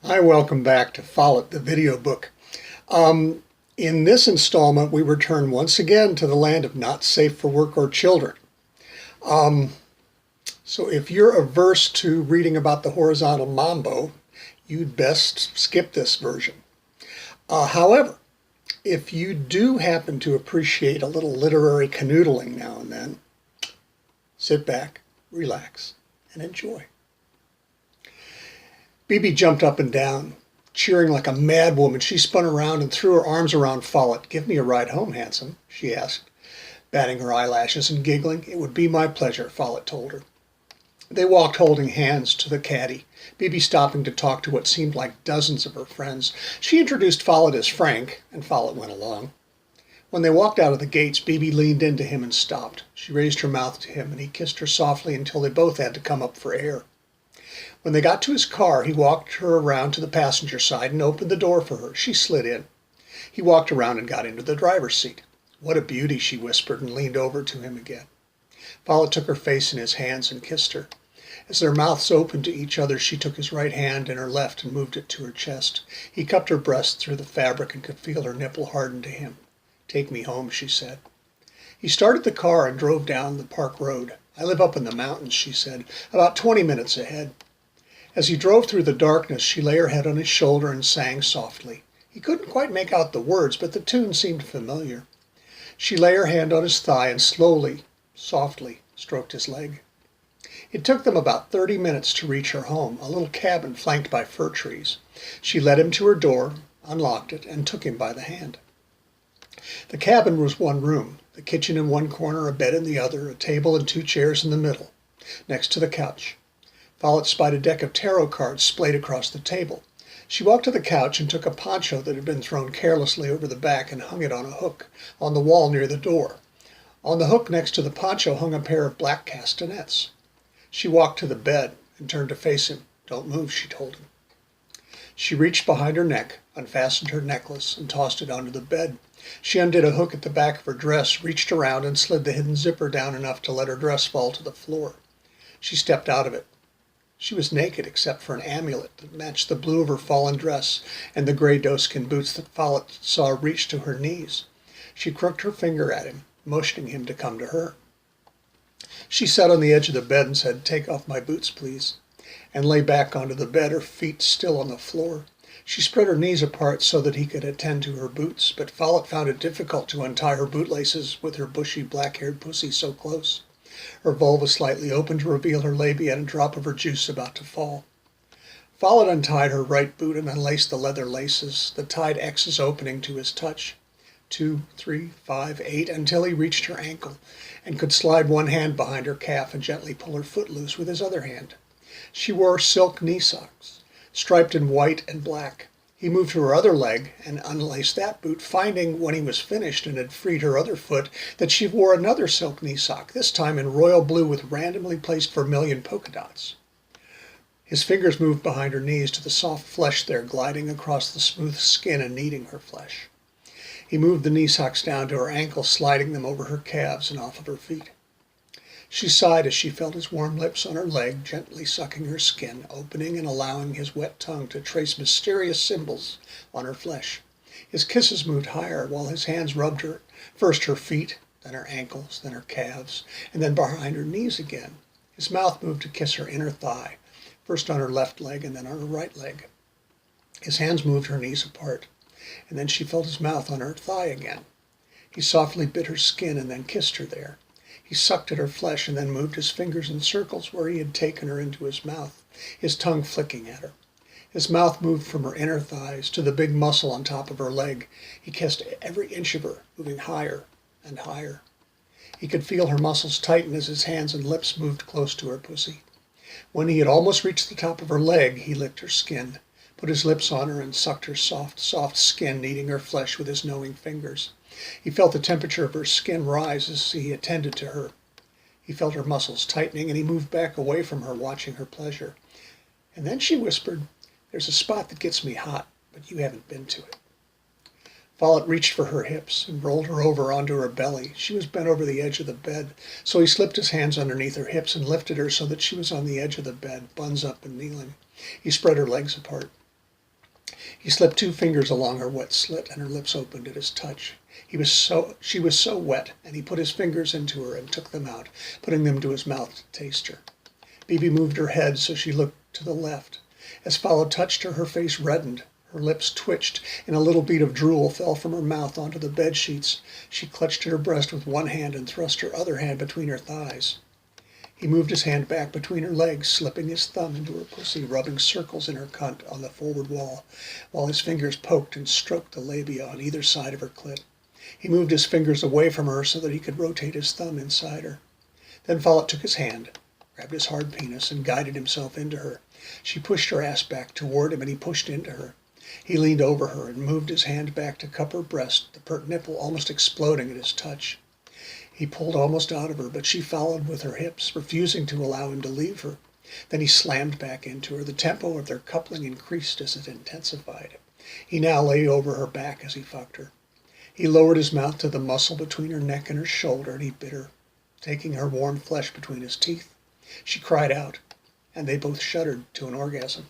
Hi, welcome back to Follet, the video book. In this installment, we return once again to the land of not safe for work or children. So if you're averse to reading about the horizontal mambo, you'd best skip this version. However, if you do happen to appreciate a little literary canoodling now and then, sit back, relax, and enjoy. Bibi jumped up and down, cheering like a mad woman. She spun around and threw her arms around Follet. "Give me a ride home, handsome," she asked, batting her eyelashes and giggling. "It would be my pleasure," Follet told her. They walked holding hands to the caddy, Bibi stopping to talk to what seemed like dozens of her friends. She introduced Follet as Frank, and Follet went along. When they walked out of the gates, Bibi leaned into him and stopped. She raised her mouth to him, and he kissed her softly until they both had to come up for air. When they got to his car, he walked her around to the passenger side and opened the door for her. She slid in. He walked around and got into the driver's seat. "What a beauty," she whispered and leaned over to him again. Follet took her face in his hands and kissed her. As their mouths opened to each other, she took his right hand in her left and moved it to her chest. He cupped her breast through the fabric and could feel her nipple harden to him. "Take me home," she said. He started the car and drove down the park road. "I live up in the mountains," she said, "about 20 minutes ahead." As he drove through the darkness, she lay her head on his shoulder and sang softly. He couldn't quite make out the words, but the tune seemed familiar. She lay her hand on his thigh and slowly, softly, stroked his leg. It took them about 30 minutes to reach her home, a little cabin flanked by fir trees. She led him to her door, unlocked it, and took him by the hand. The cabin was one room, the kitchen in one corner, a bed in the other, a table and 2 chairs in the middle, next to the couch. Follet spied a deck of tarot cards splayed across the table. She walked to the couch and took a poncho that had been thrown carelessly over the back and hung it on a hook on the wall near the door. On the hook next to the poncho hung a pair of black castanets. She walked to the bed and turned to face him. "Don't move," she told him. She reached behind her neck, unfastened her necklace, and tossed it onto the bed. She undid a hook at the back of her dress, reached around, and slid the hidden zipper down enough to let her dress fall to the floor. She stepped out of it. She was naked except for an amulet that matched the blue of her fallen dress and the gray doeskin boots that Follet saw reach to her knees. She crooked her finger at him, motioning him to come to her. She sat on the edge of the bed and said, "Take off my boots, please," and lay back onto the bed, her feet still on the floor. She spread her knees apart so that he could attend to her boots, but Follet found it difficult to untie her bootlaces with her bushy black-haired pussy so close. Her vulva slightly open to reveal her labia and a drop of her juice about to fall. Follet untied her right boot and unlaced the leather laces, the tied X's opening to his touch. 2, 3, 5, 8, until he reached her ankle and could slide one hand behind her calf and gently pull her foot loose with his other hand. She wore silk knee socks, striped in white and black. He moved to her other leg and unlaced that boot, finding when he was finished and had freed her other foot that she wore another silk knee sock, this time in royal blue with randomly placed vermilion polka dots. His fingers moved behind her knees to the soft flesh there, gliding across the smooth skin and kneading her flesh. He moved the knee socks down to her ankles, sliding them over her calves and off of her feet. She sighed as she felt his warm lips on her leg, gently sucking her skin, opening and allowing his wet tongue to trace mysterious symbols on her flesh. His kisses moved higher while his hands rubbed her, first her feet, then her ankles, then her calves, and then behind her knees again. His mouth moved to kiss her inner thigh, first on her left leg and then on her right leg. His hands moved her knees apart, and then she felt his mouth on her thigh again. He softly bit her skin and then kissed her there. He sucked at her flesh and then moved his fingers in circles where he had taken her into his mouth, his tongue flicking at her. His mouth moved from her inner thighs to the big muscle on top of her leg. He kissed every inch of her, moving higher and higher. He could feel her muscles tighten as his hands and lips moved close to her pussy. When he had almost reached the top of her leg, he licked her skin, put his lips on her and sucked her soft, soft skin, kneading her flesh with his knowing fingers. He felt the temperature of her skin rise as he attended to her. He felt her muscles tightening, and he moved back away from her, watching her pleasure. And then she whispered, "There's a spot that gets me hot, but you haven't been to it." Follet reached for her hips and rolled her over onto her belly. She was bent over the edge of the bed, so he slipped his hands underneath her hips and lifted her so that she was on the edge of the bed, buns up and kneeling. He spread her legs apart. He slipped 2 fingers along her wet slit, and her lips opened at his touch. She was so wet, and he put his fingers into her and took them out, putting them to his mouth to taste her. Bibi moved her head so she looked to the left. As Follet touched her, her face reddened. Her lips twitched, and a little bead of drool fell from her mouth onto the bed sheets. She clutched at her breast with one hand and thrust her other hand between her thighs. He moved his hand back between her legs, slipping his thumb into her pussy, rubbing circles in her cunt on the forward wall, while his fingers poked and stroked the labia on either side of her clit. He moved his fingers away from her so that he could rotate his thumb inside her. Then Follet took his hand, grabbed his hard penis, and guided himself into her. She pushed her ass back toward him, and he pushed into her. He leaned over her and moved his hand back to cup her breast, the pert nipple almost exploding at his touch. He pulled almost out of her, but she followed with her hips, refusing to allow him to leave her. Then he slammed back into her. The tempo of their coupling increased as it intensified. He now lay over her back as he fucked her. He lowered his mouth to the muscle between her neck and her shoulder, and he bit her, taking her warm flesh between his teeth. She cried out, and they both shuddered to an orgasm.